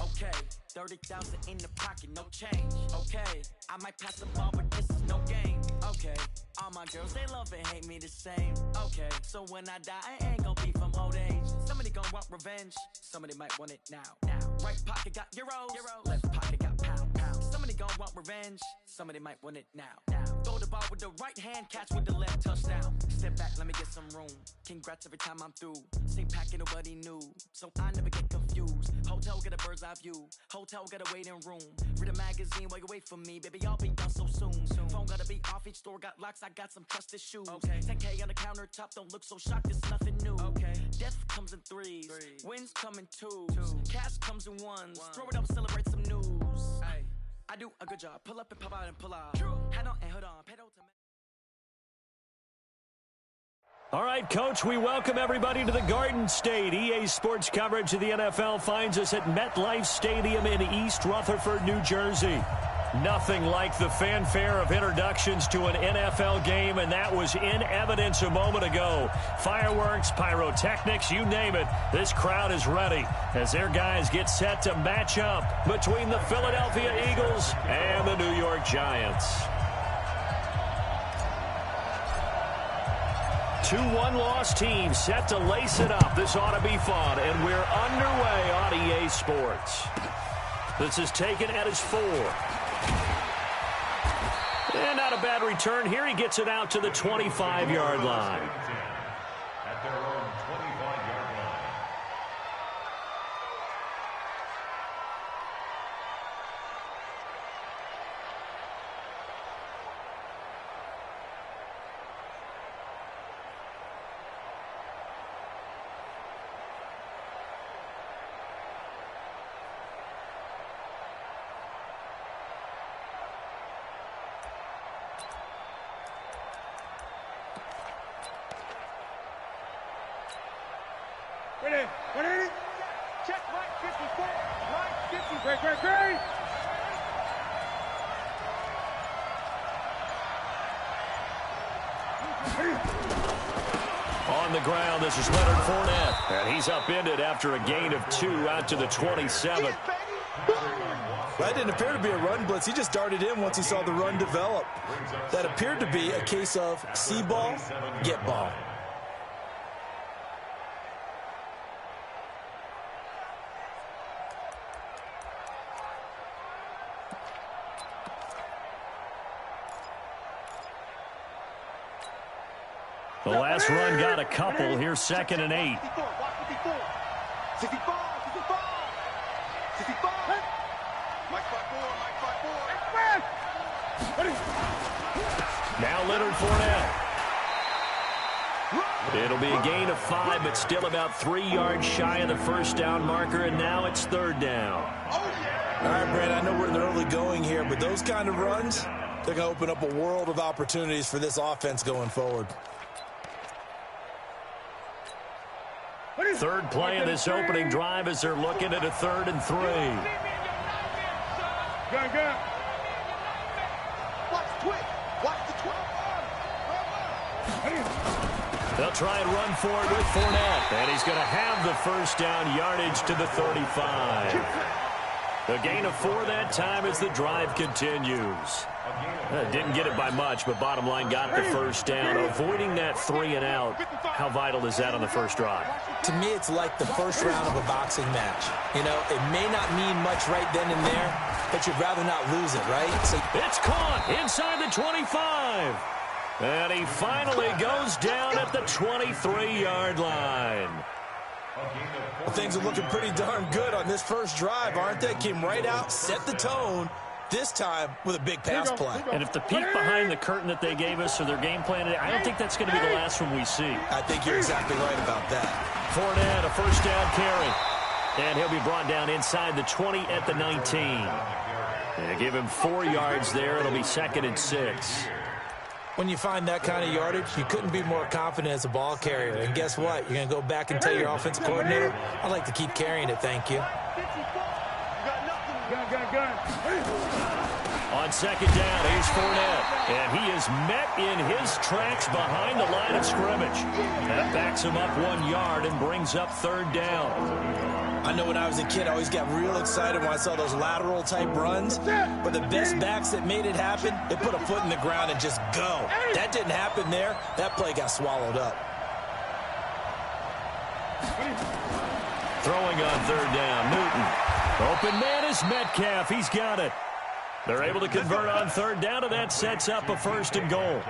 Okay, 30,000 in the pocket, no change. Okay, I might pass the ball, but this is no game. Okay, all my girls, they love and hate me the same. Okay, so when I die, I ain't gon' be from old age. Somebody gon' want revenge, somebody might want it now. Right pocket got euros, left pocket got pounds. Somebody gon' want revenge, somebody might want it now. Throw the ball with the right hand, catch with the left, touchdown. Step back, let me get some room. Congrats every time I'm through. Same packet, nobody knew, so I never get confused. Hotel got a bird's eye view, hotel got a waiting room. Read a magazine while you wait for me, baby, I'll be done so soon. Phone gotta be off, each store got locks, I got some trusted shoes. 10K on the countertop, don't look so shocked, it's nothing new. Death comes in threes, wins come in twos, cash comes in ones. Throw it up, celebrate some news. I do a good job, pull up and pop out and pull out. Head on and hood on, pedal to All right, Coach, we welcome everybody to the Garden State. EA Sports coverage of the NFL finds us at MetLife Stadium in East Rutherford, New Jersey. Nothing like the fanfare of introductions to an NFL game, and that was in evidence a moment ago. Fireworks, pyrotechnics, you name it. This crowd is ready as their guys get set to match up between the Philadelphia Eagles and the New York Giants. 2 one-loss teams set to lace it up. This ought to be fun, and we're underway on EA Sports. This is taken at his 4. And not a bad return here. He gets it out to the 25-yard line. At their own 25-yard line. Ready? Check, right 54, right 50. Great. On the ground, this is Leonard Fournette. And he's upended after a gain of 2 out to the 27. That didn't appear to be a run blitz. He just darted in once he saw the run develop. That appeared to be a case of see ball, get ball. The last run got a couple. Here's 2nd and 8. 65. Now Leonard Fournette. It'll be a gain of 5, but still about 3 yards shy of the first down marker, and now it's 3rd down. All right, Brad, I know we're in the early going here, but those kind of runs, they're going to open up a world of opportunities for this offense going forward. Third play of this opening drive as they're looking at a 3rd and 3. Go. Watch the 12. They'll try and run for it with Fournette. And he's going to have the first down yardage to the 35. A gain of 4 that time as the drive continues. Didn't get it by much, but bottom line got the first down. Avoiding that 3 and out, how vital is that on the first drive? To me, it's like the first round of a boxing match. You know, it may not mean much right then and there, but you'd rather not lose it, right? So it's caught inside the 25. And he finally goes down at the 23-yard line. Well, things are looking pretty darn good on this first drive, aren't they? Came right out, set the tone, this time with a big pass play. And if the peek behind the curtain that they gave us or their game plan today, I don't think that's going to be the last one we see. I think you're exactly right about that. Fournette, a first down carry. And he'll be brought down inside the 20 at the 19. And give him 4 yards there. It'll be 2nd and 6. When you find that kind of yardage, you couldn't be more confident as a ball carrier. And guess what? You're going to go back and tell your offensive coordinator, I'd like to keep carrying it, thank you. On 2nd down, here's Fournette. And he is met in his tracks behind the line of scrimmage. That backs him up 1 yard and brings up 3rd down. I know when I was a kid, I always got real excited when I saw those lateral-type runs. But the best backs that made it happen, they put a foot in the ground and just go. That didn't happen there. That play got swallowed up. Throwing on third down, Newton. Open man is Metcalf. He's got it. They're able to convert on third down, and that sets up a 1st and goal.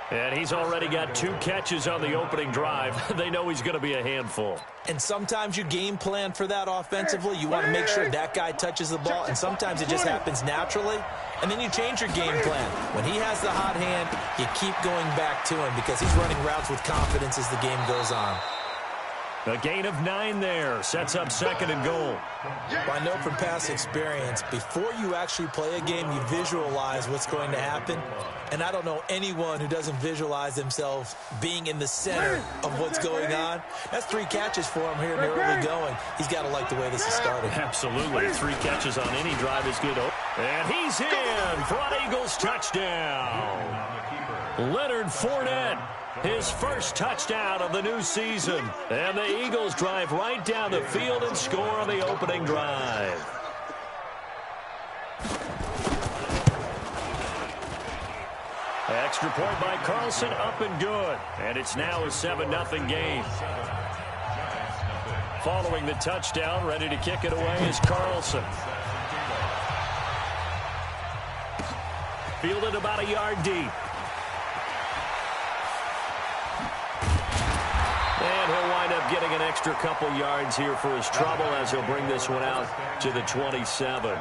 And he's already got 2 catches on the opening drive. They know he's going to be a handful. And sometimes you game plan for that offensively. You want to make sure that guy touches the ball, and sometimes it just happens naturally. And then you change your game plan. When he has the hot hand, you keep going back to him because he's running routes with confidence as the game goes on. A gain of 9 there. Sets up 2nd and goal. Well, I know from past experience, before you actually play a game, you visualize what's going to happen. And I don't know anyone who doesn't visualize themselves being in the center of what's going on. That's 3 catches for him here in the early going. He's got to like the way this is starting. Absolutely. 3 catches on any drive is good. And he's in for an Eagles touchdown. Leonard Fournette, his first touchdown of the new season. And the Eagles drive right down the field and score on the opening drive. Extra point by Carlson, up and good. And it's now a 7-0 game. Following the touchdown, ready to kick it away is Carlson. Fielded about a yard deep. And he'll wind up getting an extra couple yards here for his trouble as he'll bring this one out to the 27.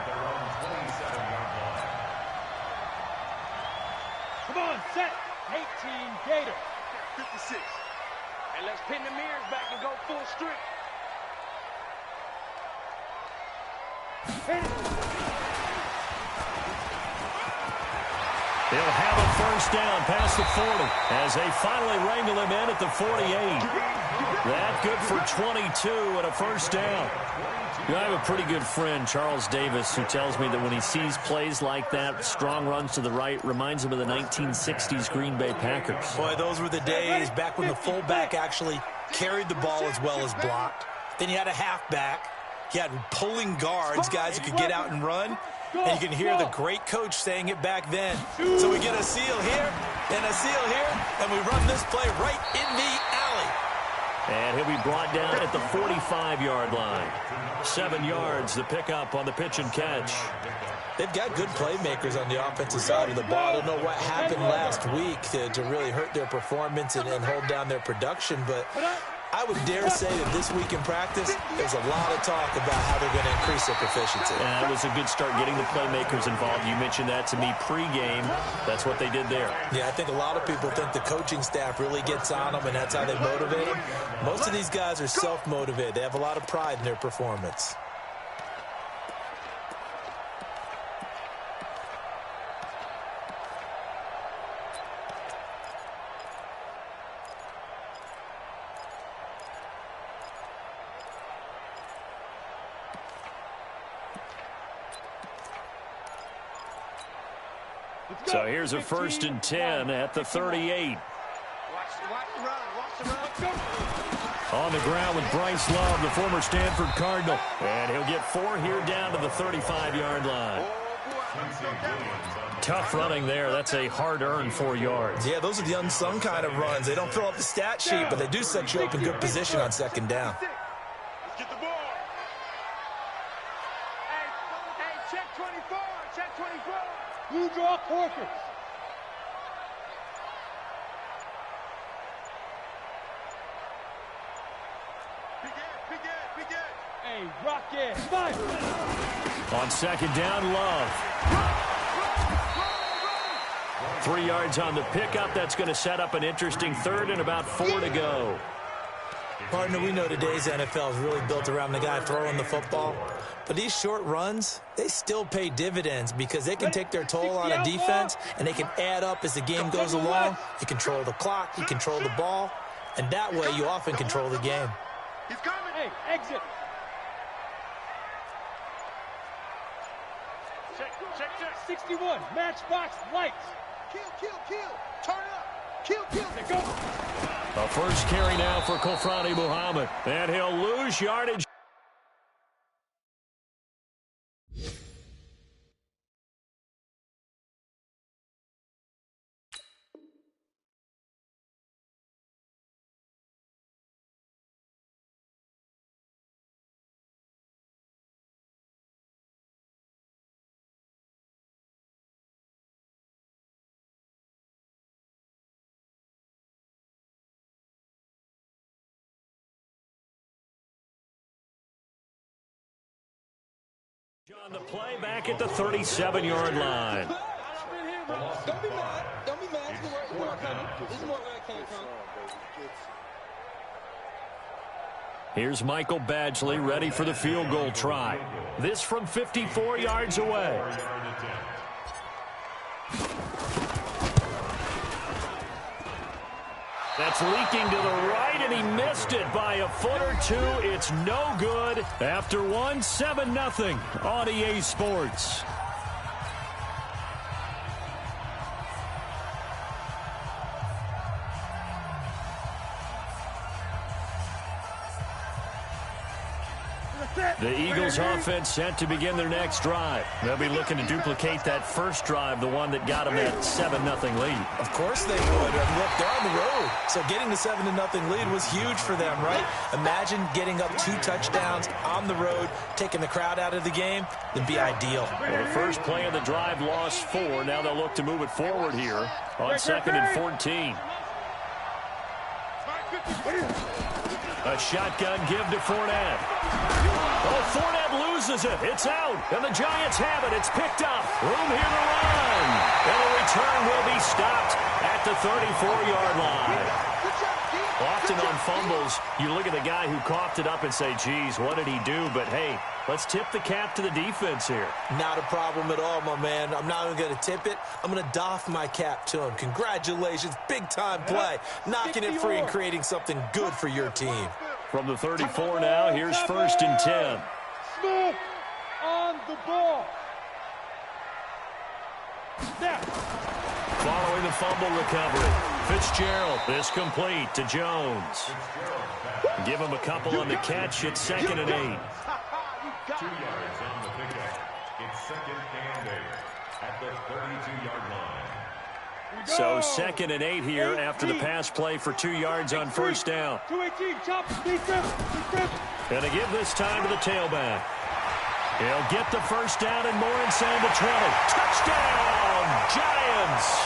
Come on, set. 18 Gator. 56. And let's pin the mirrors back and go full strength. He'll have a first down past the 40 as they finally wrangle him in at the 48. That good for 22 and a first down. You know, I have a pretty good friend, Charles Davis, who tells me that when he sees plays like that, strong runs to the right, reminds him of the 1960s Green Bay Packers. Boy, those were the days back when the fullback actually carried the ball as well as blocked. Then you had a halfback. You had pulling guards, guys who could get out and run. And you can hear the great coach saying it back then. So we get a seal here and a seal here, and we run this play right in the alley. And he'll be brought down at the 45-yard line. 7 yards, the pickup on the pitch and catch. They've got good playmakers on the offensive side of the ball. I don't know what happened last week to really hurt their performance and hold down their production, but I would dare say that this week in practice, there's a lot of talk about how they're going to increase their proficiency. And it was a good start getting the playmakers involved. You mentioned that to me pregame. That's what they did there. Yeah, I think a lot of people think the coaching staff really gets on them, and that's how they motivate them. Most of these guys are self-motivated. They have a lot of pride in their performance. So here's a 1st and 10 at the 38. On the ground with Bryce Love, the former Stanford Cardinal. And he'll get 4 here down to the 35-yard line. Tough running there. That's a hard-earned 4 yards. Yeah, those are the unsung kind of runs. They don't fill up the stat sheet, but they do set you up in good position on 2nd down. Let's get the ball. Hey, check 24. Check 24. Blue draw Corkers. Begin. Hey, rock it. Come on. On 2nd down, Love. 3 yards on the pickup. That's going to set up an interesting 3rd and about 4 to go. Partner, we know today's NFL is really built around the guy throwing the football. But these short runs, they still pay dividends because they can take their toll on a defense, and they can add up as the game goes along. You control the clock, you control the ball, and that way you often control the game. He's coming. Hey, exit. Check. 61, matchbox lights. Kill. Turn up. Kill. They go. A first carry now for Kofrani Muhammad. And he'll lose yardage. On the play back at the 37-yard line. Don't be mad. Don't be mad. It's more coming. This is more where it came from. Here's Michael Badgley ready for the field goal try. This from 54 yards away. That's leaking to the right, and he missed it by a foot or two. It's no good. After one, 7-0 on EA Sports. The Eagles offense set to begin their next drive. They'll be looking to duplicate that first drive, the one that got them that 7-0 lead. Of course they would. Look, they're on the road. So getting the 7-0 lead was huge for them, right? Imagine getting up 2 touchdowns on the road, taking the crowd out of the game. It'd be ideal. Well, the first play of the drive lost 4. Now they'll look to move it forward here on 2nd and 14. A shotgun give to Fournette. Oh, Fournette loses it. It's out. And the Giants have it. It's picked up. Room here to run. And the return will be stopped at the 34-yard line. Often on fumbles, you look at the guy who coughed it up and say, geez, what did he do? But, hey, let's tip the cap to the defense here. Not a problem at all, my man. I'm not even going to tip it. I'm going to doff my cap to him. Congratulations. Big-time play. Knocking it free and creating something good for your team. From the 34 now, here's 1st and 10. Smith on the ball. Snap. Following the fumble recovery, Fitzgerald is complete to Jones. Give him a couple on the catch. It's 2nd and 8. 2 yards on the pickup. It's 2nd and 8 at the 32-yard line. So 2nd and 8 here after the pass play for 2 yards on 1st down. 2-18, chop, Going to give this time to the tailback. He'll get the 1st down and more inside the 20. Touchdown, Giants!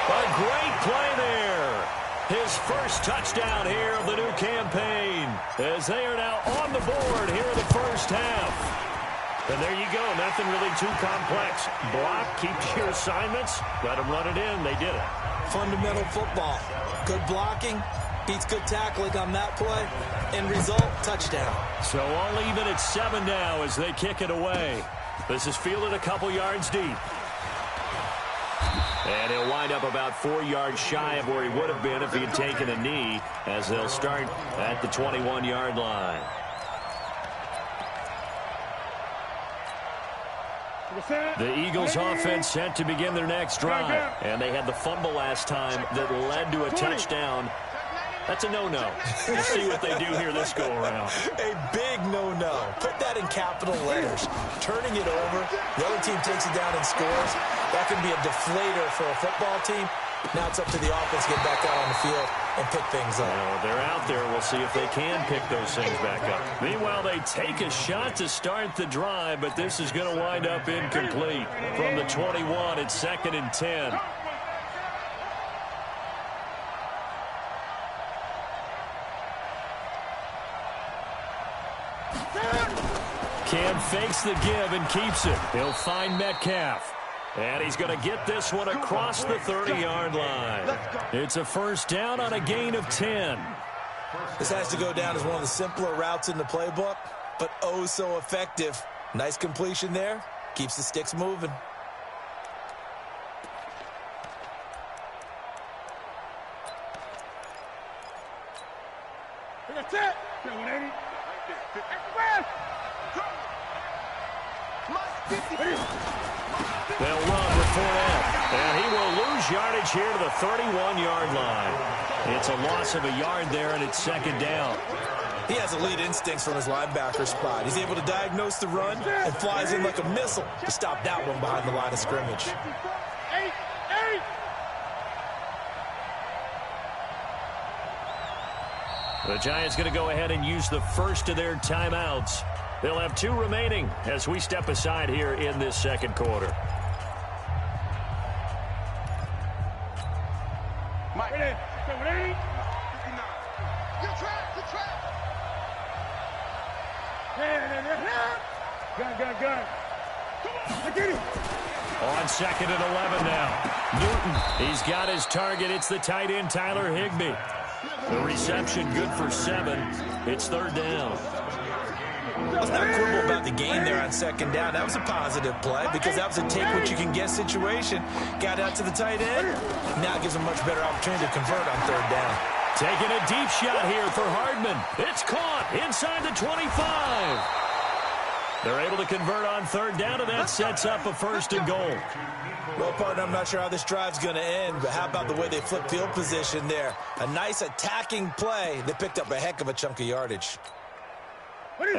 A great play there. His first touchdown here of the new campaign as they are now on the board here in the first half. And there you go. Nothing really too complex. Block, keep your assignments, let them run it in. They did it. Fundamental football. Good blocking beats good tackling on that play. End result, touchdown. So all even at 7 now as they kick it away. This is fielded a couple yards deep. And he'll wind up about 4 yards shy of where he would have been if he had taken a knee as they'll start at the 21-yard line. The Eagles offense set to begin their next drive. And they had the fumble last time that led to a touchdown. That's a no-no. We'll see what they do here this go-around. A big no-no. Put that in capital letters. Turning it over, the other team takes it down and scores. That can be a deflator for a football team. Now it's up to the offense to get back out on the field and pick things up. Well, they're out there. We'll see if they can pick those things back up. Meanwhile, they take a shot to start the drive, but this is going to wind up incomplete. From the 21, it's 2nd and 10. Cam fakes the give and keeps it. He'll find Metcalf. And he's going to get this one across the 30-yard line. It's a 1st down on a gain of 10. This has to go down as one of the simpler routes in the playbook, but oh so effective. Nice completion there. Keeps the sticks moving. That's it. They'll run with Fournette, and he will lose yardage here to the 31-yard line. It's a loss of a yard there, and it's 2nd down. He has elite instincts from his linebacker spot. He's able to diagnose the run and flies in like a missile to stop that one behind the line of scrimmage. The Giants going to go ahead and use the first of their timeouts. They'll have 2 remaining as we step aside here in this 2nd quarter. Gun. I get it. On 2nd and 11 now. Newton, he's got his target. It's the tight end, Tyler Higbee. The reception good for 7. It's 3rd down. Let's not quibble about the game there on 2nd down. That was a positive play because that was a take-what-you-can-get situation. Got out to the tight end. Now it gives them a much better opportunity to convert on 3rd down. Taking a deep shot here for Hardman. It's caught inside the 25. They're able to convert on 3rd down, and that sets up a 1st and goal. Well, partner, I'm not sure how this drive's going to end, but how about the way they flip field position there? A nice attacking play. They picked up a heck of a chunk of yardage.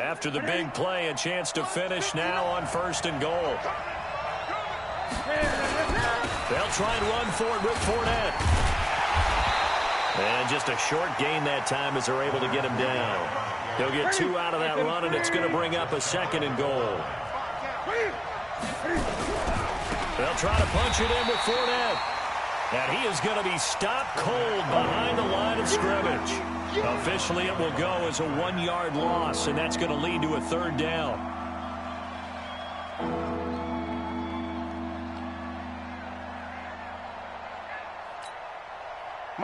After the big play, a chance to finish now on 1st and goal. They'll try and run for it with Fournette. And just a short gain that time as they're able to get him down. He'll get 2 out of that run, and it's going to bring up a 2nd and goal. They'll try to punch it in with Fournette. And he is going to be stopped cold behind the line of scrimmage. Officially, it will go as a 1-yard loss, and that's going to lead to a 3rd down.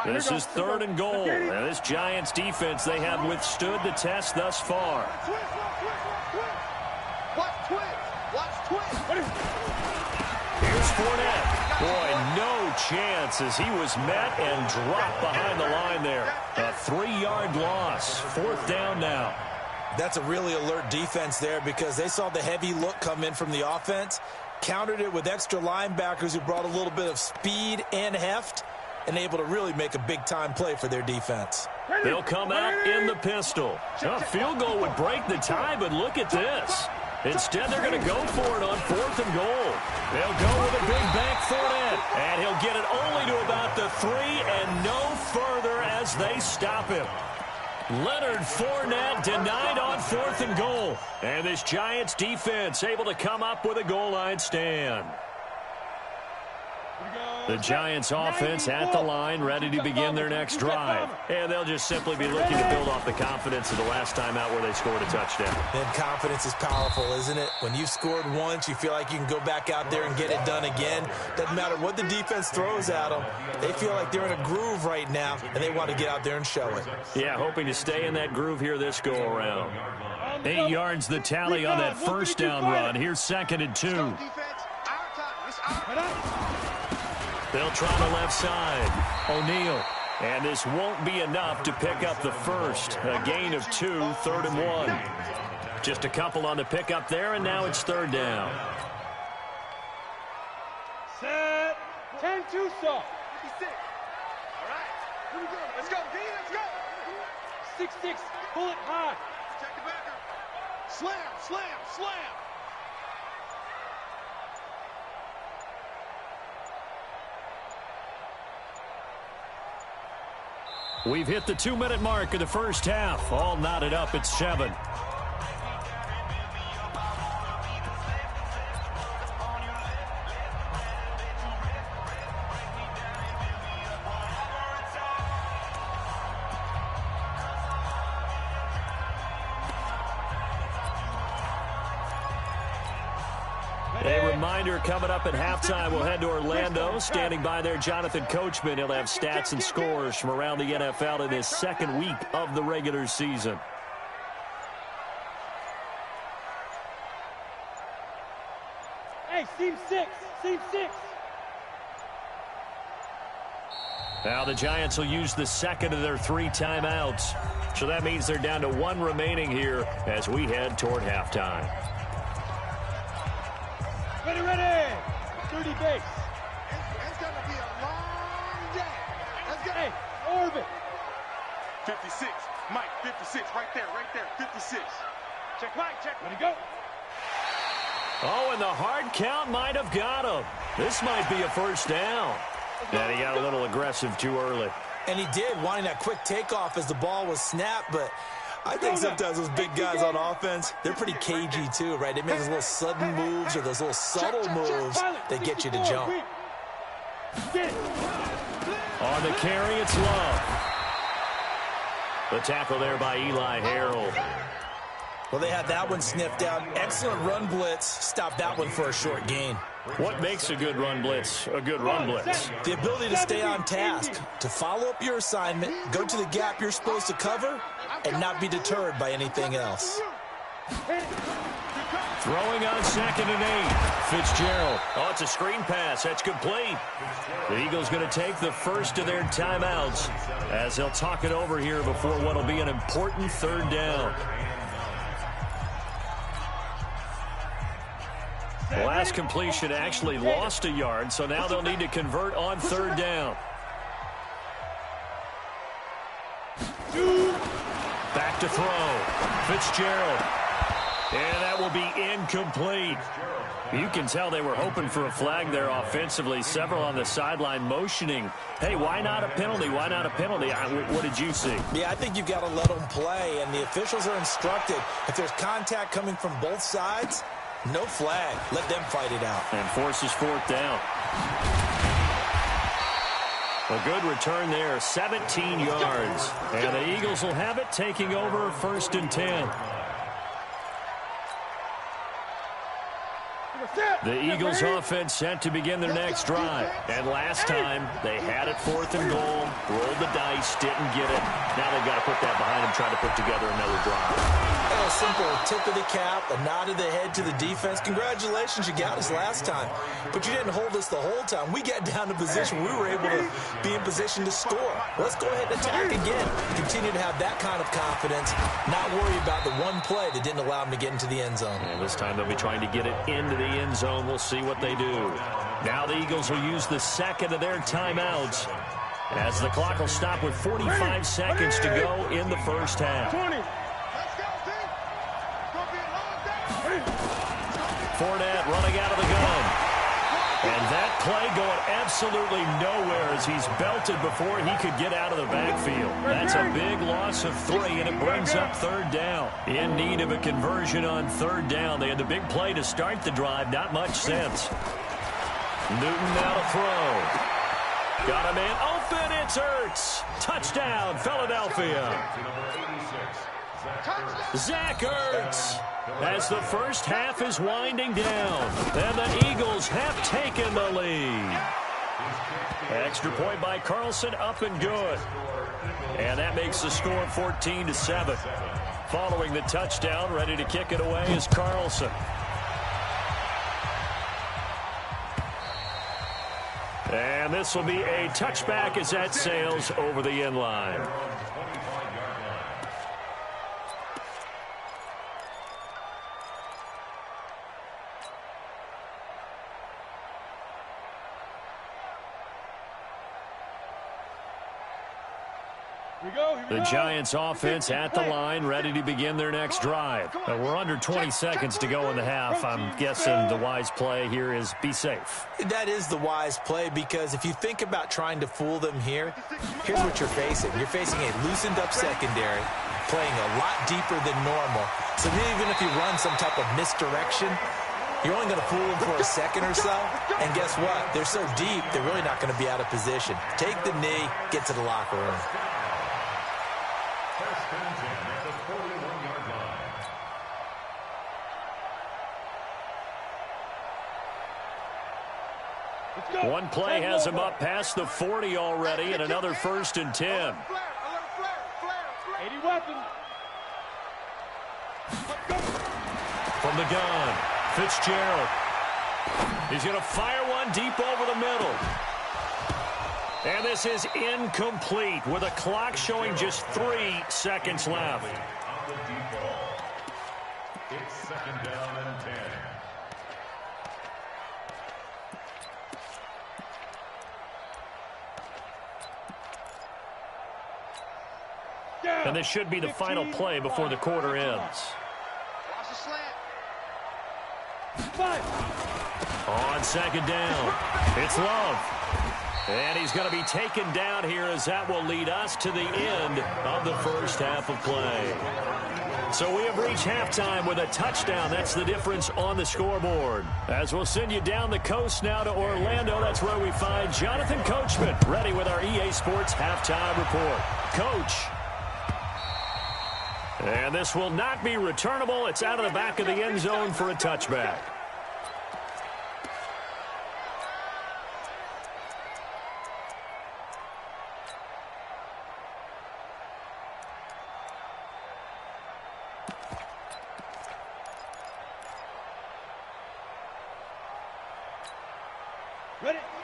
This is 3rd and goal. And this Giants defense, they have withstood the test thus far. Watch twist. Here's Fournette. Boy, no chance as he was met and dropped behind the line there. A 3-yard loss. 4th down now. That's a really alert defense there because they saw the heavy look come in from the offense, countered it with extra linebackers who brought a little bit of speed and heft, and able to really make a big-time play for their defense. They'll come out in the pistol. A field goal would break the tie, but look at this. Instead, they're going to go for it on 4th and goal. They'll go with a big bank Fournette, and he'll get it only to about the 3 and no further as they stop him. Leonard Fournette denied on 4th and goal. And this Giants defense able to come up with a goal line stand. The Giants offense at the line, ready to begin their next drive. And they'll just simply be looking to build off the confidence of the last time out where they scored a touchdown. And confidence is powerful, isn't it? When you've scored once, you feel like you can go back out there and get it done again. Doesn't matter what the defense throws at them. They feel like they're in a groove right now, and they want to get out there and show it. Yeah, hoping to stay in that groove here this go-around. 8 yards the tally on that 1st down run. Here's 2nd and 2. They'll try the left side. O'Neal. And this won't be enough to pick up the 1st. A gain of 2, 3rd and 1. Just a couple on the pickup there, and now it's 3rd down. Set. 10-2 soft. 56. All right. Here we go. Let's go, D. Let's go. 6-6. Pull it high. Check the backer. Slam. We've hit the 2-minute mark of the first half. All knotted up at 7. A reminder coming up at halftime, we'll head to Orlando. Standing by there, Jonathan Coachman. He'll have stats and scores from around the NFL in this 2nd week of the regular season. Hey, seam 6. Now the Giants will use the 2nd of their 3 timeouts. So that means they're down to 1 remaining here as we head toward halftime. Ready. 30 base. It's going to be a long day. Let's go. Hey, orbit. 56. Mike, 56. Right there. 56. Check Mike. Ready, go. Oh, and the hard count might have got him. This might be a 1st down. And he got a little aggressive too early. And he did, wanting that quick takeoff as the ball was snapped, but I think sometimes those big guys on offense, they're pretty cagey too, right? They make those little sudden moves or those little subtle moves that get you to jump. On the carry, it's Love. The tackle there by Eli Harold. Well, they had that one sniffed out. Excellent run blitz. Stop that one for a short gain. What makes a good run blitz a good run blitz? The ability to stay on task, to follow up your assignment, go to the gap you're supposed to cover, and not be deterred by anything else. Throwing on 2nd and 8. Fitzgerald. Oh, it's a screen pass. That's complete. The Eagles going to take the first of their timeouts as they'll talk it over here before what will be an important 3rd down. The last completion actually lost a yard, so now they'll need to convert on 3rd down. Back to throw. Fitzgerald. And that will be incomplete. You can tell they were hoping for a flag there offensively. Several on the sideline motioning. Hey, why not a penalty? Why not a penalty? What did you see? Yeah, I think you've got to let them play, and the officials are instructed. If there's contact coming from both sides, no flag. Let them fight it out. And forces 4th down. A good return there, 17 yards. And the Eagles will have it, taking over 1st and 10. The Eagles offense set to begin their next drive. And last time, they had it 4th and goal, rolled the dice, didn't get it. Now they've got to put that behind them, try to put together another drive. A simple tip of the cap, a nod of the head to the defense. Congratulations, you got us last time. But you didn't hold us the whole time. We got down to position. We were able to be in position to score. Let's go ahead and attack again. Continue to have that kind of confidence. Not worry about the one play that didn't allow them to get into the end zone. And this time they'll be trying to get it into the end zone. We'll see what they do. Now the Eagles will use the 2nd of their timeouts as the clock will stop with 45 seconds to go in the 1st half. Fournette running out of the gun. And that play going absolutely nowhere as he's belted before he could get out of the backfield. That's a big loss of 3, and it brings up 3rd down. In need of a conversion on 3rd down. They had the big play to start the drive. Not much sense. Newton now to throw. Got a man open. It's Ertz. Touchdown, Philadelphia. Zach Ertz. As the first half is winding down, and the Eagles have taken the lead. Extra point by Carlson, up and good. And that makes the score 14-7. Following the touchdown, ready to kick it away is Carlson. And this will be a touchback as that sails over the end line. The Giants offense at the line, ready to begin their next drive. We're under 20 seconds to go in the half. I'm guessing the wise play here is be safe. That is the wise play, because if you think about trying to fool them here, here's what you're facing. You're facing a loosened up secondary, playing a lot deeper than normal. So even if you run some type of misdirection, you're only going to fool them for a second or so. And guess what? They're so deep, they're really not going to be out of position. Take the knee, get to the locker room. One play has him up past the 40 already, and another 1st and 10. 80 weapons. From the gun, Fitzgerald. He's going to fire one deep over the middle. And this is incomplete with a clock showing just 3 seconds left. It's 2nd down and 10. And this should be the final play before the quarter ends. Watch the slant. On 2nd down, it's Love. And he's going to be taken down here as that will lead us to the end of the first half of play. So we have reached halftime with a touchdown. That's the difference on the scoreboard. As we'll send you down the coast now to Orlando, that's where we find Jonathan Coachman ready with our EA Sports halftime report. Coach. And this will not be returnable. It's out of the back of the end zone for a touchback.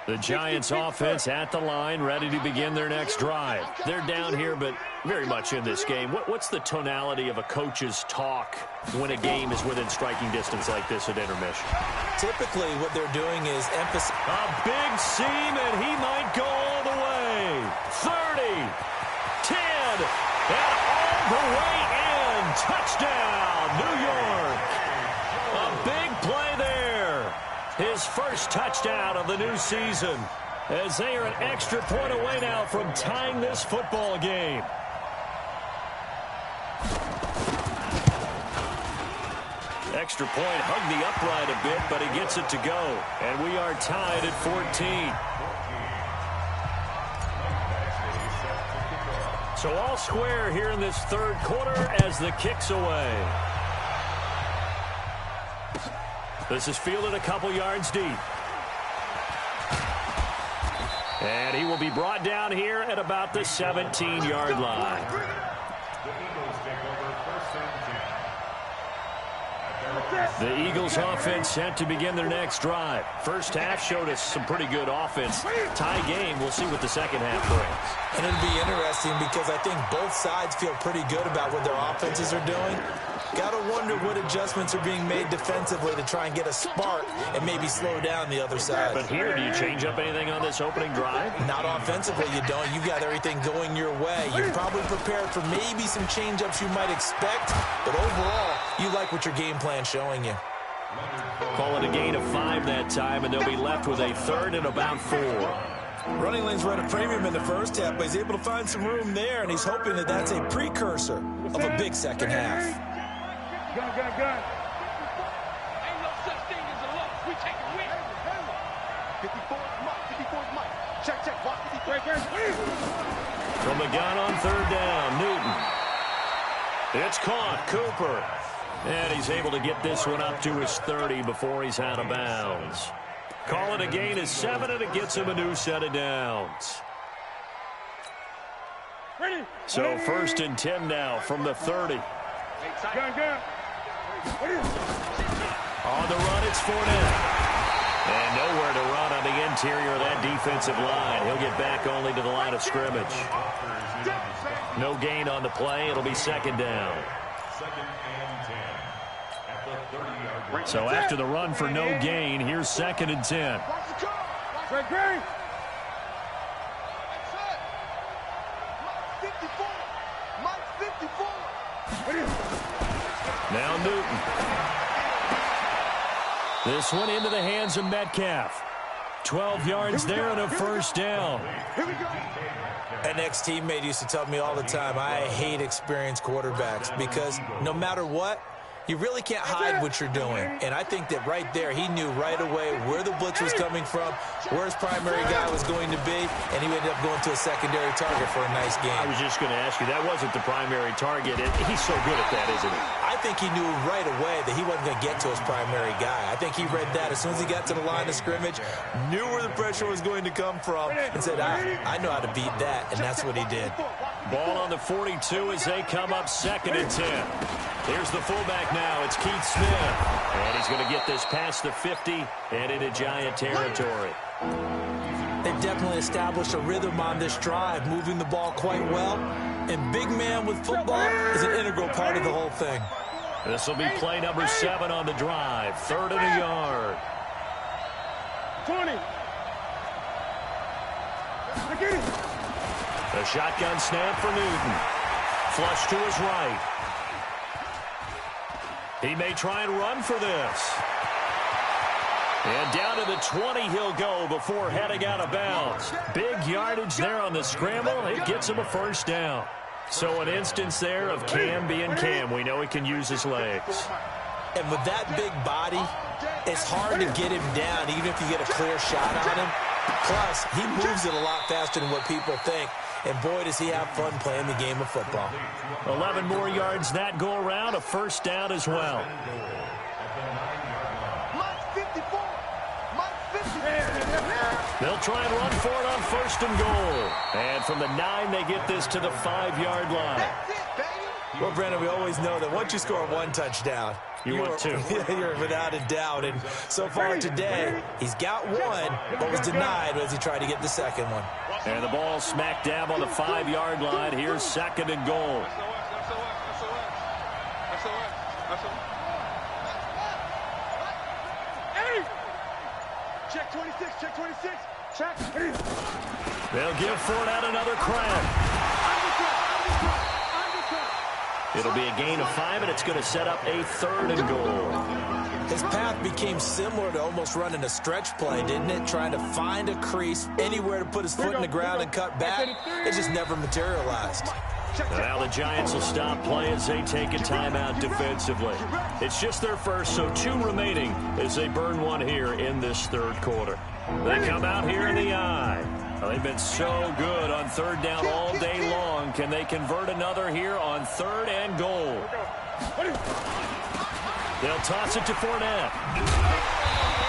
The Giants offense at the line, ready to begin their next drive. They're down here, but very much in this game. What's the tonality of a coach's talk when a game is within striking distance like this at intermission? Typically, what they're doing is emphasize. A big seam, and he might go all the way. 30, 10, and all the way in. Touchdown, New York. A big play there. His first touchdown of the new season, as they are an extra point away now from tying this football game. Extra point hugged the upright a bit, but he gets it to go. And we are tied at 14. So all square here in this third quarter as the kick's away. This is fielded a couple yards deep. And he will be brought down here at about the 17-yard line. The Eagles offense set to begin their next drive. First half showed us some pretty good offense. Tie game, we'll see what the second half brings. And it'll be interesting because I think both sides feel pretty good about what their offenses are doing. Got to wonder what adjustments are being made defensively to try and get a spark and maybe slow down the other side. But here, do you change up anything on this opening drive? Not offensively, you don't. You got everything going your way. You're probably prepared for maybe some change-ups you might expect, but overall, you like what your game plan's showing you. Call it a gain of 5 that time, and they'll be left with a third and about 4. Running lanes were at a premium in the first half, but he's able to find some room there, and he's hoping that that's a precursor of a big second half. Gun. Ain't no such thing as a loss. We take a win. 54's Mike. Check. Watch 53. From the gun on third down, Newton. It's caught, Cooper. And he's able to get this one up to his 30 before he's out of bounds. Call it a gain of 7, and it gets him a new set of downs. So first and 10 now from the 30. Gun. On the run, it's Fournette. And nowhere to run on the interior of that defensive line. He'll get back only to the line of scrimmage. No gain on the play. It'll be second down. Second and 10 at the 30-yard line. So after the run for no gain, here's second and 10. Great. Now Newton. This one into the hands of Metcalf. 12 yards there and a first down. An ex-teammate used to tell me all the time, I hate experienced quarterbacks because no matter what, you really can't hide what you're doing. And I think that right there, he knew right away where the blitz was coming from, where his primary guy was going to be, and he ended up going to a secondary target for a nice game. I was just going to ask you, that wasn't the primary target. He's so good at that, isn't he? I think he knew right away that he wasn't going to get to his primary guy. I think he read that as soon as he got to the line of scrimmage, knew where the pressure was going to come from, and said, I know how to beat that, and that's what he did. Ball on the 42 as they come up second and 10. Here's the fullback now. It's Keith Smith. And he's going to get this past the 50 and into Giant territory. They've definitely established a rhythm on this drive, moving the ball quite well. And big man with football is an integral part of the whole thing. This will be play number 7 on the drive. Third and a yard. 20. The shotgun snap for Newton. Flush to his right. He may try and run for this. And down to the 20 he'll go before heading out of bounds. Big yardage there on the scramble. It gets him a first down. So an instance there of Cam being Cam. We know he can use his legs. And with that big body, it's hard to get him down, even if you get a clear shot on him. Plus, he moves it a lot faster than what people think. And boy, does he have fun playing the game of football. 11 more yards that go around, a first down as well. They'll try and run for it on first and goal. And from the 9, they get this to the 5-yard line. Well, Brandon, we always know that once you score one touchdown, you want two. You're without a doubt. And so far today, he's got one, but was denied as he tried to get the second one. And the ball smack dab on the 5-yard line. Here's second and goal. Check 26, check 26, check. They'll give Fournette another crack. It'll be a gain of 5, and it's going to set up a 3rd and goal. His path became similar to almost running a stretch play, didn't it? Trying to find a crease, anywhere to put his foot in the ground and cut back. It just never materialized. Now the Giants will stop play as they take a timeout defensively. It's just their first, so 2 remaining as they burn one here in this 3rd quarter. They come out here in the eye. They've been so good on 3rd down all day long. Can they convert another here on 3rd and goal? They'll toss it to Fournette.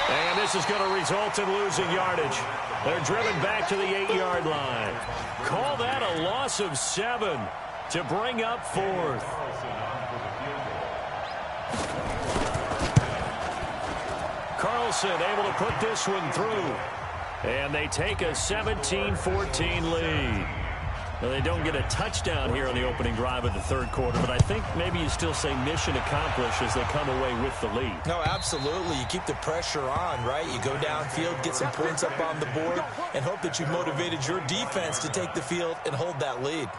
And this is going to result in losing yardage. They're driven back to the 8-yard line. Call that a loss of 7 to bring up 4th. Carlson able to put this one through. And they take a 17-14 lead. Now, they don't get a touchdown here on the opening drive of the 3rd quarter, but I think maybe you still say mission accomplished as they come away with the lead. No, absolutely. You keep the pressure on, right? You go downfield, get some points up on the board, and hope that you've motivated your defense to take the field and hold that lead.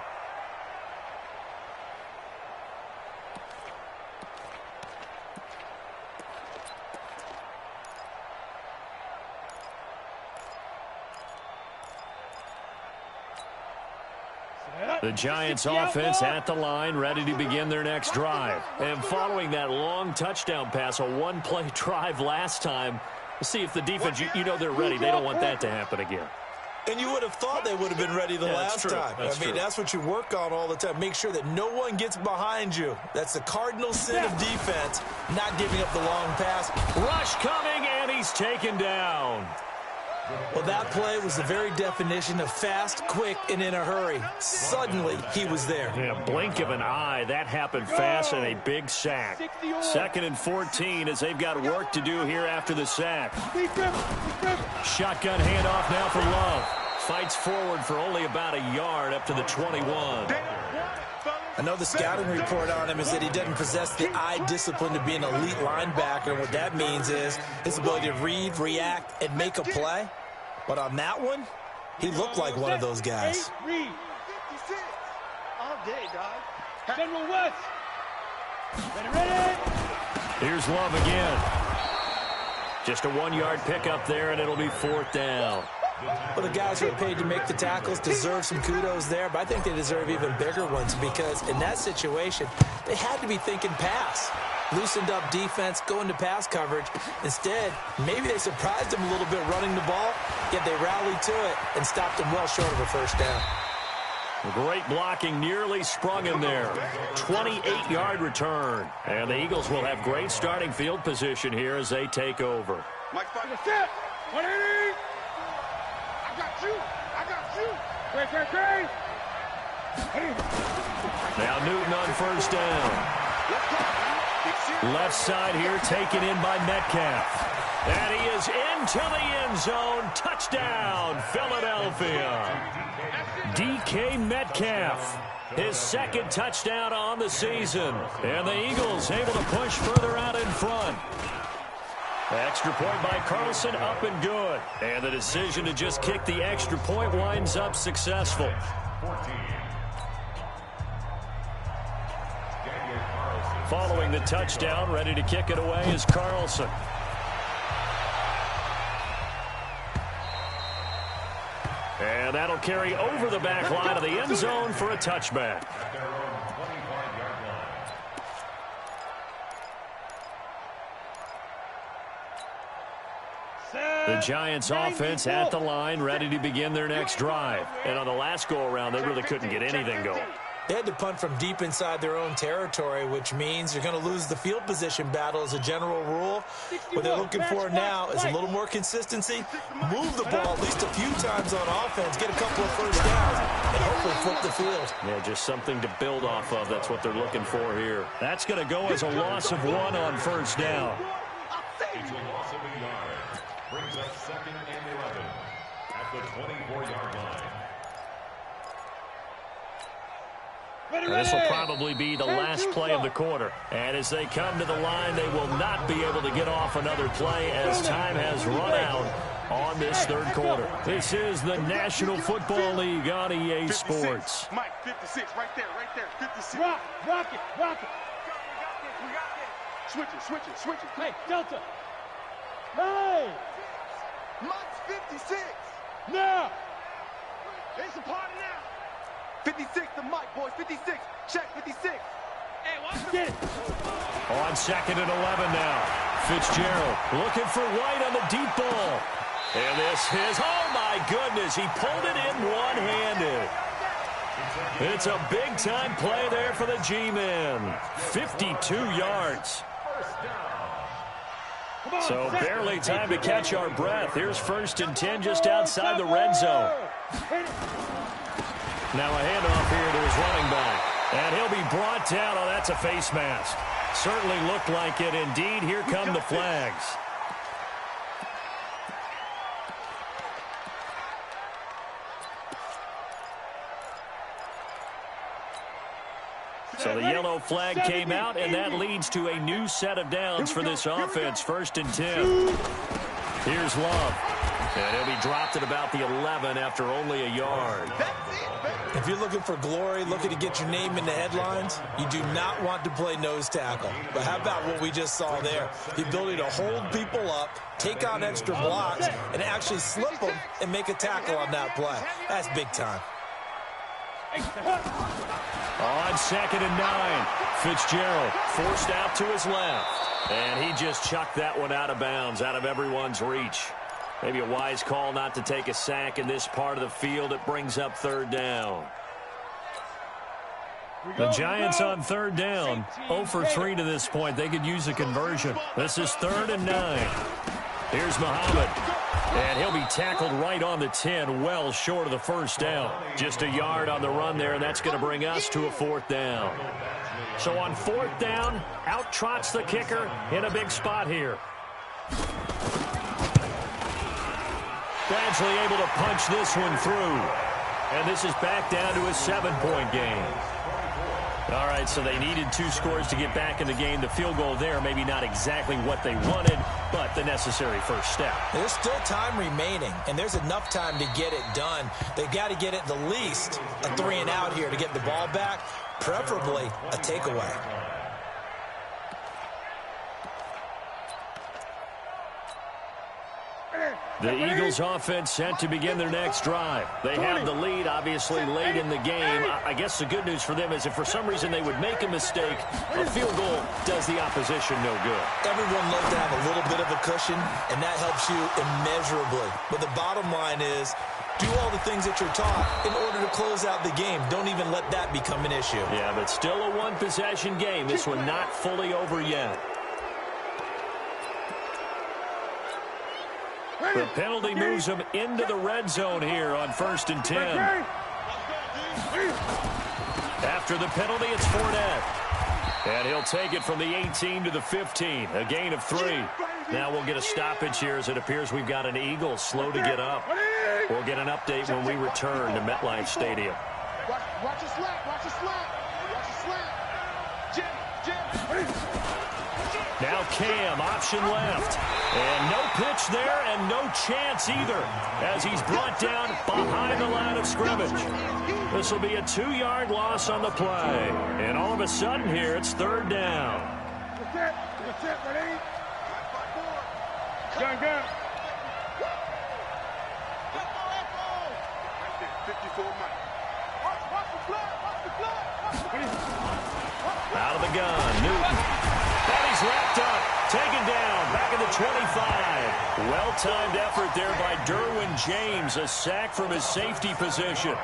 The Giants offense at the line, ready to begin their next drive. And following that long touchdown pass, a one-play drive last time, we'll see if the defense, you know they're ready. They don't want that to happen again. And you would have thought they would have been ready the last time. That's what you work on all the time. Make sure that no one gets behind you. That's the cardinal sin of defense, not giving up the long pass. Rush coming, and he's taken down. Well, that play was the very definition of fast, quick, and in a hurry. Suddenly, he was there. In a blink of an eye, that happened fast and a big sack. 2nd and 14 as they've got work to do here after the sack. Shotgun handoff now for Love. Fights forward for only about a yard up to the 21. I know the scouting report on him is that he doesn't possess the eye discipline to be an elite linebacker. What that means is his ability to read, react, and make a play. But on that one, he looked like one of those guys. Read. 56. All day, dog. General West. Ready. Here's Love again. Just a 1-yard pickup there, and it'll be 4th down. Well, the guys who are paid to make the tackles deserve some kudos there, but I think they deserve even bigger ones because in that situation, they had to be thinking pass. Loosened up defense, going to pass coverage. Instead, maybe they surprised him a little bit running the ball, yet they rallied to it and stopped him well short of a first down. Great blocking, nearly sprung him there. 28-yard return. And the Eagles will have great starting field position here as they take over. Mike, 180. I got you. Great. Now Newton on first down. Left side here taken in by Metcalf. And he is into the end zone. Touchdown, Philadelphia. DK Metcalf, his 2nd touchdown on the season. And the Eagles able to push further out in front. Extra point by Carlson, up and good. And the decision to just kick the extra point winds up successful. Following the touchdown, ready to kick it away is Carlson. And that'll carry over the back line of the end zone for a touchback. The Giants offense at the line, ready to begin their next drive. And on the last go-around, they really couldn't get anything going. They had to punt from deep inside their own territory, which means you're going to lose the field position battle as a general rule. What they're looking for now is a little more consistency, move the ball at least a few times on offense, get a couple of first downs, and hopefully flip the field. Yeah, just something to build off of. That's what they're looking for here. That's going to go as a loss of 1 on first down. It's a loss of a yard. Brings up 2nd and 11 at the 24-yard line. This will probably be the last play of the quarter. And as they come to the line, they will not be able to get off another play as time has run out on this third quarter. This is the National Football League on EA Sports. Mike, 56, right there, 56. Rock it. We got this. Switch it. Hey, Delta. Hey. Mike's 56. Now. It's a party now. 56 to Mike, boys. 56. Check 56. Hey, watch Get it. On 2nd and 11 now. Fitzgerald looking for White on the deep ball. And this is, oh my goodness, he pulled it in one-handed. It's a big-time play there for the G-men. 52 yards. So barely time to catch our breath. Here's 1st and 10 just outside the red zone. Now a handoff here to his running back. And he'll be brought down. Oh, that's a face mask. Certainly looked like it. Indeed, here come the flags. So the yellow flag came out, and that leads to a new set of downs for this offense. 1st and 10. Here's Love. And he'll be dropped at about the 11 after only a yard. If you're looking for glory, looking to get your name in the headlines, you do not want to play nose tackle. But how about what we just saw there? The ability to hold people up, take on extra blocks, and actually slip them and make a tackle on that play. That's big time. On 2nd and 9, Fitzgerald forced out to his left. And he just chucked that one out of bounds, out of everyone's reach. Maybe a wise call not to take a sack in this part of the field. It brings up 3rd down. The Giants on 3rd down, 0 for 3 to this point. They could use a conversion. This is 3rd and 9. Here's Muhammad. And he'll be tackled right on the 10, well short of the first down. Just a yard on the run there, and that's going to bring us to a 4th down. So on 4th down, out trots the kicker in a big spot here. Gradually able to punch this one through. And this is back down to a 7-point game. All right, so they needed 2 scores to get back in the game. The field goal there, maybe not exactly what they wanted, but the necessary first step. There's still time remaining, and there's enough time to get it done. They've got to get it the least a 3 and out here to get the ball back, preferably a takeaway. The Eagles offense set to begin their next drive. They have the lead, obviously, late in the game. I guess the good news for them is if for some reason they would make a mistake, a field goal does the opposition no good. Everyone loves to have a little bit of a cushion, and that helps you immeasurably. But the bottom line is, do all the things that you're taught in order to close out the game. Don't even let that become an issue. Yeah, but still a one-possession game. This one not fully over yet. The penalty moves them into the red zone here on 1st and 10. After the penalty, it's Fournette. And he'll take it from the 18 to the 15, a gain of 3. Now we'll get a stoppage here as it appears we've got an Eagle slow to get up. We'll get an update when we return to MetLife Stadium. Watch your slap. Watch your slap. Watch your slap. Jim. Now Cam, option left. And no pitch there and no chance either as he's brought down behind the line of scrimmage. This will be a 2-yard loss on the play. And all of a sudden here, it's 3rd down. That's it, ready? Gun. 54 Mike. Watch the blood. Out of the gun, Newton. And he's wrapped up, taken down, back in the 25. Well-timed effort there by Derwin James, a sack from his safety position.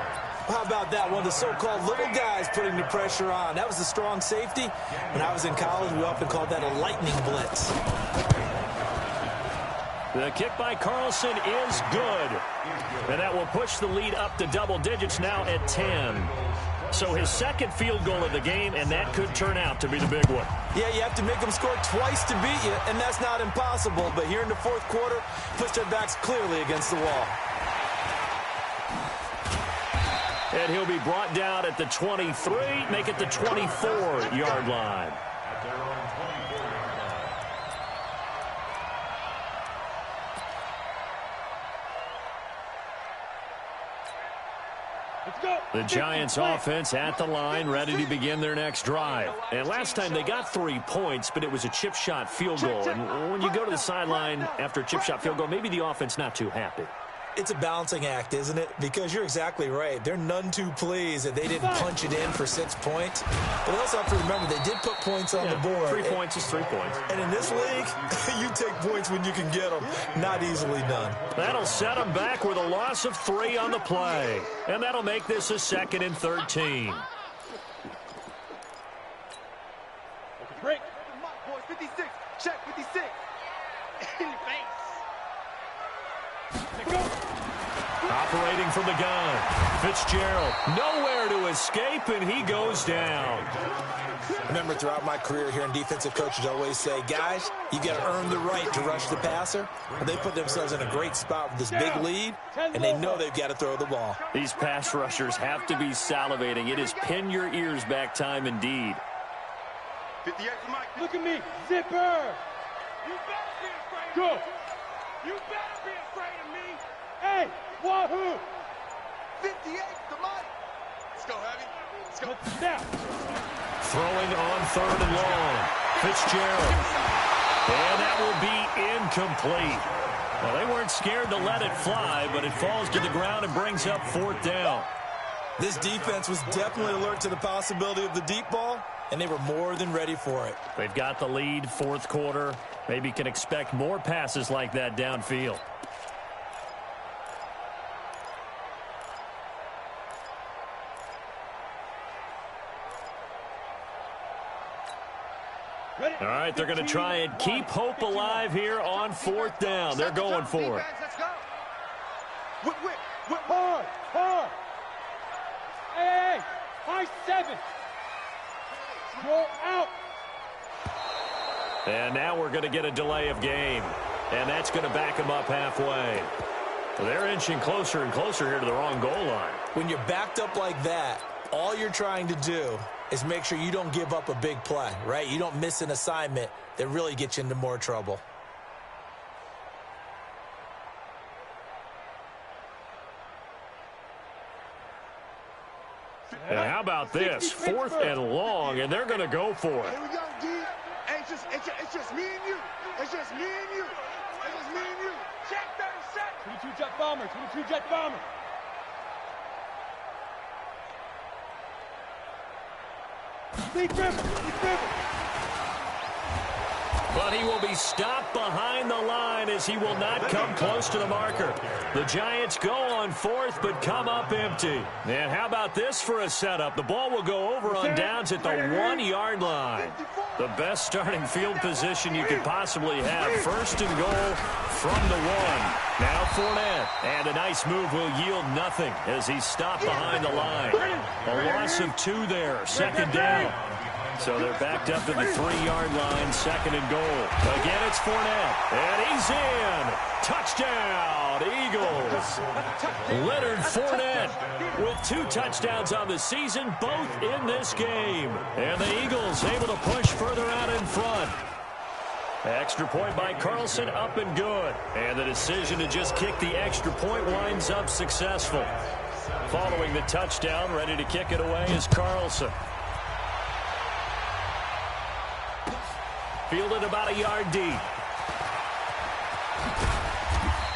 How about that? One of the so-called little guys putting the pressure on. That was a strong safety. When I was in college, we often called that a lightning blitz. The kick by Carlson is good. And that will push the lead up to double digits now at 10. So his second field goal of the game, and that could turn out to be the big one. Yeah, you have to make them score twice to beat you, and that's not impossible. But here in the fourth quarter, puts their backs clearly against the wall. And he'll be brought down at the 23, make it the 24-yard line. At their own 24-yard line. Let's go. The Giants offense at the line, ready to begin their next drive. And last time they got 3 points, but it was a chip shot field goal. And when you go to the sideline after a chip shot field goal, maybe the offense not too happy. It's a balancing act, isn't it? Because you're exactly right. They're none too pleased that they didn't punch it in for 6 points. But they also have to remember they did put points on the board. 3 points is 3 points. And in this league, you take points when you can get them. Not easily done. That'll set them back with a loss of 3 on the play. And that'll make this a 2nd and 13. Break. Boys, 56. Check 56. In the face. Let's go. Operating from the gun, Fitzgerald nowhere to escape, and he goes down. Remember, throughout my career here in defensive coaches always say, guys, you got to earn the right to rush the passer. Well, they put themselves in a great spot with this big lead, and they know they've got to throw the ball. These pass rushers have to be salivating. It is pin your ears back time indeed. 58 for Mike. Look at me. Zipper. You better be afraid. Go. You better be afraid of me. Hey, wahoo. 58 to Mike. Let's go, Heavy. Let's go. Now. Throwing on 3rd and long. Fitzgerald. And that will be incomplete. Well, they weren't scared to let it fly, but it falls to the ground and brings up 4th down. This defense was definitely alert to the possibility of the deep ball, and they were more than ready for it. They've got the lead, 4th quarter. Maybe can expect more passes like that downfield. All right, they're going to try and keep hope alive here on 4th down. They're going for it. Let's go. Whip. Hard. Hey, high 7. Roll out. And now we're going to get a delay of game. And that's going to back them up halfway. They're inching closer and closer here to the wrong goal line. When you're backed up like that, all you're trying to do is make sure you don't give up a big play, right? You don't miss an assignment that really gets you into more trouble. And how about this? 4th and long, and they're going to go for it. Here we go, D. It's just me and you. It's just me and you. It's just me and you. Check 37. 22 jet bomber. 22 jet bomber. Deep river. But he will be stopped behind the line as he will not come close to the marker. The Giants go on 4th, but come up empty. And how about this for a setup? The ball will go over on downs at the 1-yard line. The best starting field position you could possibly have. 1st and goal from the 1. Now Fournette. And a nice move will yield nothing as he's stopped behind the line. A loss of 2 there. 2nd down. So they're backed up to the 3-yard line, 2nd and goal. Again, it's Fournette, and he's in. Touchdown, Eagles. Leonard Fournette with 2 touchdowns on the season, both in this game. And the Eagles able to push further out in front. Extra point by Carlson, up and good. And the decision to just kick the extra point winds up successful. Following the touchdown, ready to kick it away is Carlson. Fielded about a yard deep.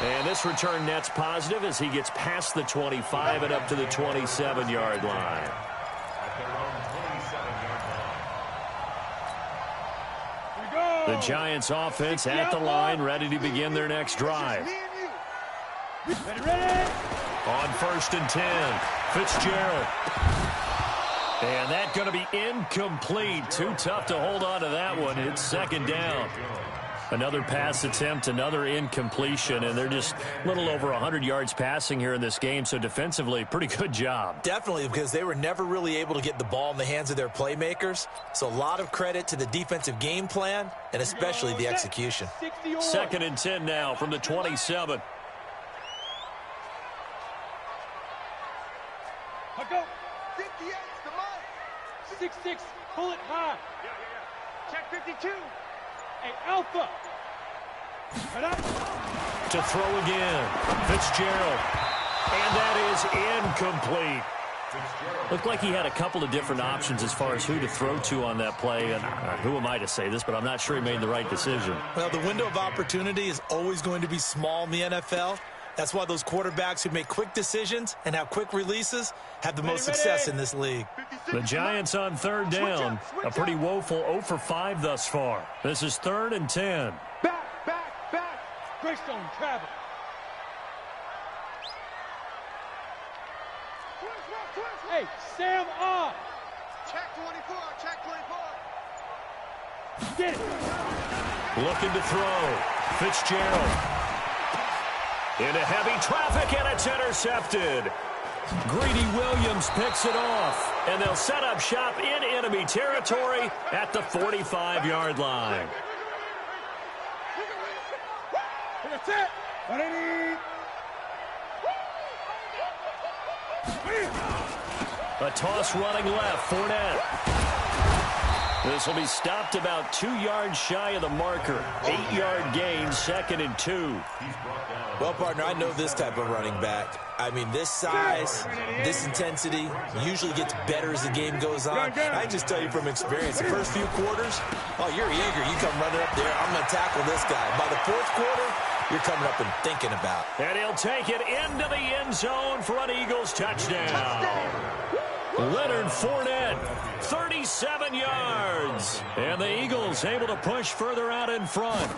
And this return net's positive as he gets past the 25 and up to the 27-yard line. At their own 27-yard line. Here we go. The Giants offense at the line, ready to begin their next drive. Ready. On 1st and 10, Fitzgerald. And that's going to be incomplete. Too tough to hold on to that one. It's 2nd down. Another pass attempt, another incompletion, and they're just a little over 100 yards passing here in this game, so defensively, pretty good job. Definitely, because they were never really able to get the ball in the hands of their playmakers, so a lot of credit to the defensive game plan and especially the execution. 2nd and 10 now from the 27. I go. 58, the mark. 6-6, pull it high. Check 52. Hey, Alpha. Right up. To throw again, Fitzgerald. And that is incomplete. Looked like he had a couple of different options as far as who to throw to on that play. And who am I to say this, but I'm not sure he made the right decision. Well, the window of opportunity is always going to be small in the NFL. That's why those quarterbacks who make quick decisions and have quick releases have the most success in this league. The Giants on 3rd down. A pretty woeful 0 for 5 thus far. This is 3rd and 10. Back. Greystone travel. Hey, Sam on. Check 24, check 24. Get it. Looking to throw. Fitzgerald. Into heavy traffic, and it's intercepted. Greedy Williams picks it off, and they'll set up shop in enemy territory at the 45-yard line. That's it. A toss running left, Fournette. This will be stopped about 2 yards shy of the marker. 8-yard gain, 2nd and 2. Well, partner, I know this type of running back. I mean, this size, this intensity usually gets better as the game goes on. I just tell you from experience, the first few quarters, oh, you're eager. You come running up there, I'm going to tackle this guy. By the 4th quarter, you're coming up and thinking about. And he'll take it into the end zone for an Eagles touchdown. Leonard Fournette, 37 yards. And the Eagles able to push further out in front.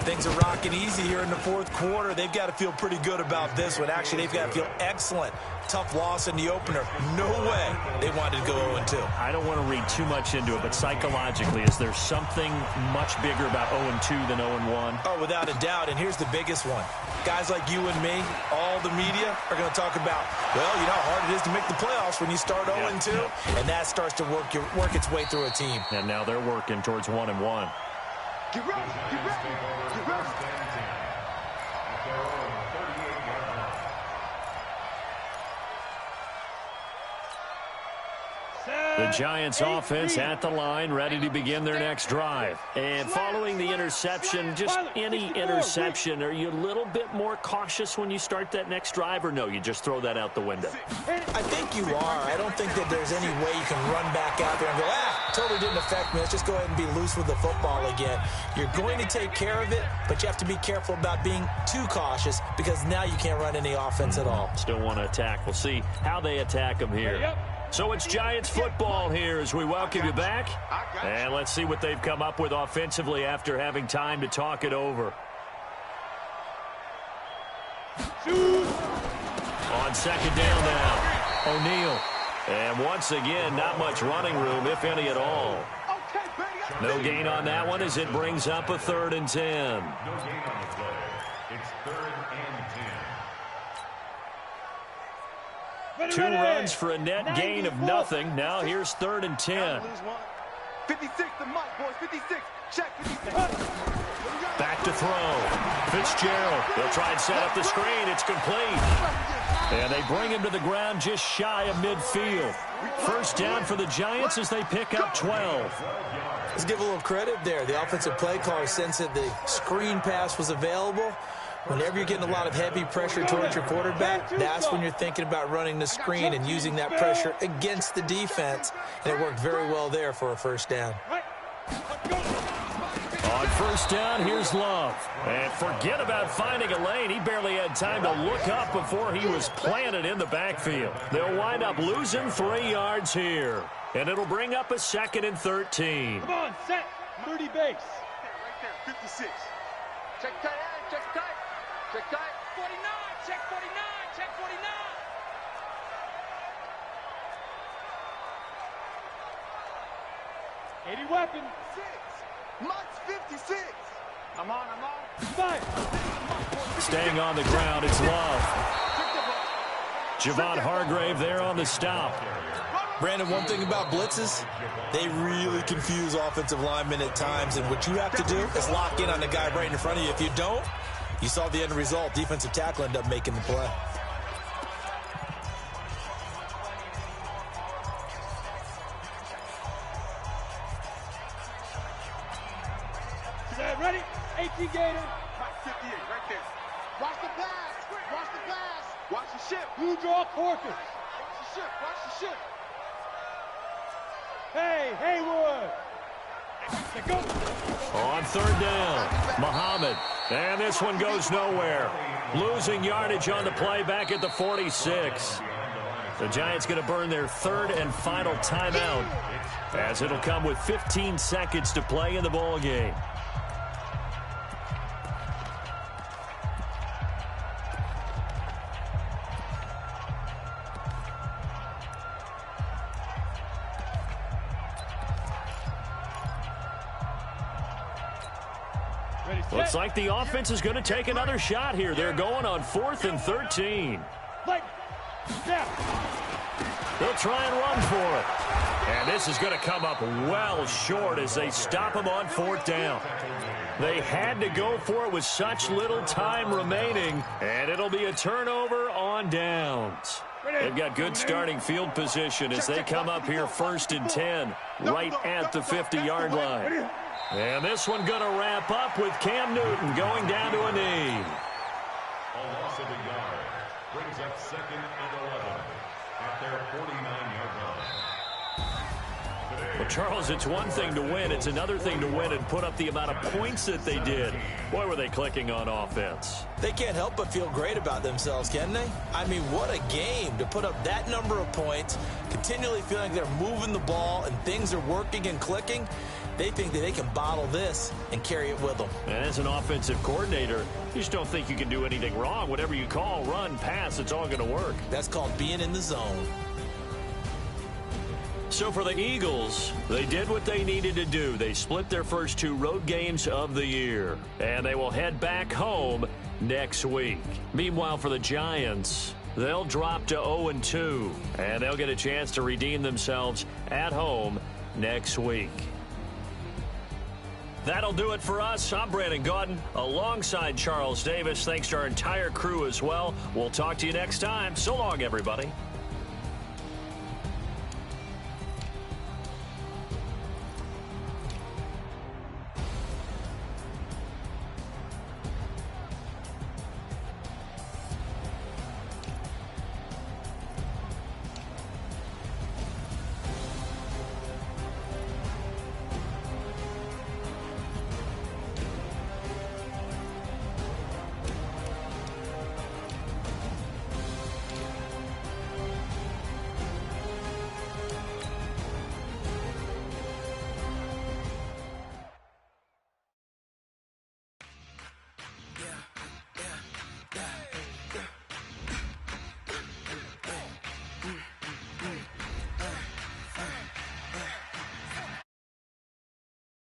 Things are rocking easy here in the 4th quarter. They've got to feel pretty good about this one. Actually, they've got to feel excellent. Tough loss in the opener. No way they wanted to go 0-2. I don't want to read too much into it, but psychologically, is there something much bigger about 0-2 than 0-1? Oh, without a doubt, and here's the biggest one. Guys like you and me, all the media, are going to talk about, well, you know how hard it is to make the playoffs when you start 0-2, and that starts to work its way through a team. And now they're working towards 1-1. Get ready, get ready, get ready. The Giants offense at the line, ready to begin their next drive. And following the interception, just any interception, are you a little bit more cautious when you start that next drive, or no, you just throw that out the window? I think you are. I don't think that there's any way you can run back out there and go, totally didn't affect me. Let's just go ahead and be loose with the football again. You're going to take care of it, but you have to be careful about being too cautious because now you can't run any offense at all. Still want to attack. We'll see how they attack them here. So it's Giants football here as we welcome you back. And let's see what they've come up with offensively after having time to talk it over. On 2nd down now, O'Neal. And once again, not much running room, if any at all. No gain on that one as it brings up a 3rd and 10. No gain on the play. It's 3rd and 10. 2 runs for a net gain of nothing. Now here's 3rd and 10. 56, the mic, boys, 56. Check 56. Back to throw. Fitzgerald. They'll try and set up the screen. It's complete. And they bring him to the ground just shy of midfield. 1st down for the Giants as they pick up 12. Let's give a little credit there. The offensive play caller sensed that the screen pass was available. Whenever you're getting a lot of heavy pressure towards your quarterback, that's when you're thinking about running the screen and using that pressure against the defense. And it worked very well there for a 1st down. On 1st down, here's Love. And forget about finding a lane. He barely had time to look up before he was planted in the backfield. They'll wind up losing 3 yards here. And it'll bring up a 2nd and 13. Come on, set. 30 base. 56. Check tight, check tight. Check tight. 49, check 49, check 49. Any weapon. 6. Mike's 56. I'm on. Fight. Staying on the ground, it's Love. Javon Hargrave there on the stop. Brandon, one thing about blitzes, they really confuse offensive linemen at times, and what you have to do is lock in on the guy right in front of you. If you don't, you saw the end result. Defensive tackle ended up making the play. Ready? 18 Gator. Mike 58, right there. Watch the pass. Watch the pass. Watch the ship. Blue draw Corkers. Watch the ship. Watch the ship. Hey, Haywood. Go. On third down, Muhammad. And this one goes nowhere. Losing yardage on the play back at the 46. The Giants going to burn their third and final timeout, as it'll come with 15 seconds to play in the ball game. Looks like the offense is going to take another shot here. They're going on 4th and 13. They'll try and run for it. And this is going to come up well short as they stop him on 4th down. They had to go for it with such little time remaining, and it'll be a turnover on downs. They've got good starting field position as they come up here 1st and 10, right at the 50-yard line. And this one going to wrap up with Cam Newton going down to a knee. A loss of a yard brings up 2nd and 11 at their 49-yard line. Well, Charles, it's one thing to win. It's another thing to win and put up the amount of points that they did. Boy, were they clicking on offense. They can't help but feel great about themselves, can they? I mean, what a game to put up that number of points, continually feeling they're moving the ball and things are working and clicking. They think that they can bottle this and carry it with them. And as an offensive coordinator, you just don't think you can do anything wrong. Whatever you call, run, pass, it's all going to work. That's called being in the zone. So for the Eagles, they did what they needed to do. They split their first 2 road games of the year, and they will head back home next week. Meanwhile, for the Giants, they'll drop to 0-2, and they'll get a chance to redeem themselves at home next week. That'll do it for us. I'm Brandon Gaudin alongside Charles Davis. Thanks to our entire crew as well. We'll talk to you next time. So long, everybody.